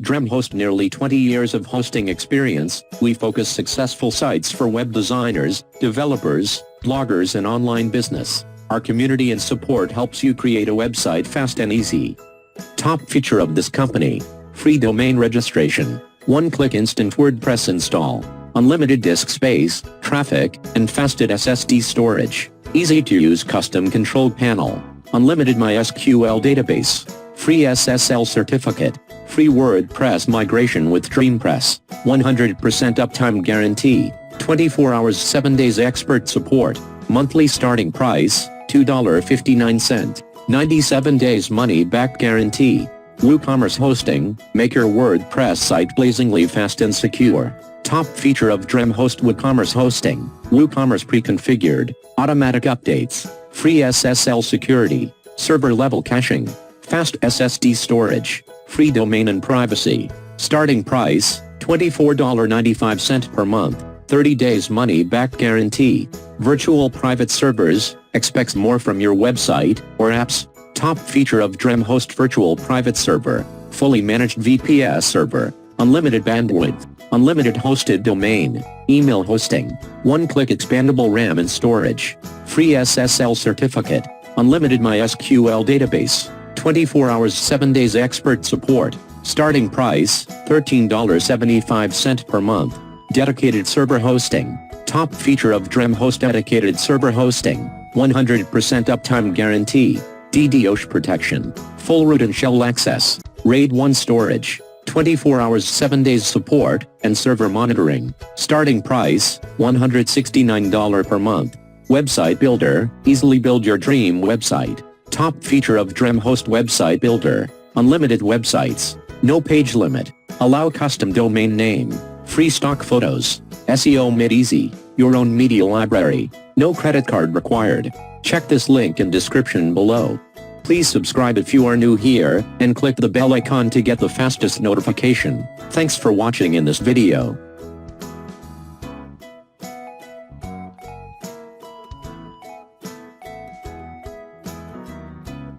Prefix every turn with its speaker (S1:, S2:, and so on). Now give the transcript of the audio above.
S1: DreamHost nearly 20 years of hosting experience. We focus successful sites for web designers, developers, bloggers and online business. Our community and support helps you create a website fast and easy. Top feature of this company: free domain registration, one-click instant WordPress install, unlimited disk space, traffic, and faster SSD storage, easy-to-use custom control panel, unlimited MySQL database, free SSL certificate, free WordPress migration with DreamPress, 100% uptime guarantee, 24 hours 7 days expert support, monthly starting price, $2.59, 97 days money-back guarantee. Woocommerce Hosting, make your WordPress site blazingly fast and secure. Top feature of DreamHost Woocommerce Hosting: WooCommerce pre-configured, automatic updates, free SSL security, server-level caching, fast SSD storage, free domain and privacy. Starting price, $24.95 per month, 30 days money-back guarantee. Virtual private servers, expects more from your website or apps. Top feature of DreamHost Virtual Private Server, fully managed VPS server, unlimited bandwidth, unlimited hosted domain, email hosting, one-click expandable RAM and storage, free SSL certificate, unlimited MySQL database, 24 hours 7 days expert support. Starting price, $13.75 per month. Dedicated server hosting. Top feature of DreamHost dedicated server hosting, 100% uptime guarantee, DDoS protection, full root and shell access, RAID 1 storage, 24 hours 7 days support, and server monitoring. Starting price, $169 per month. Website Builder, easily build your dream website. Top feature of DreamHost Website Builder, unlimited websites, no page limit, allow custom domain name, free stock photos, SEO made easy, your own media library, no credit card required. Check this link in description below. Please subscribe if you are new here, and click the bell icon to get the fastest notification. Thanks for watching in this video.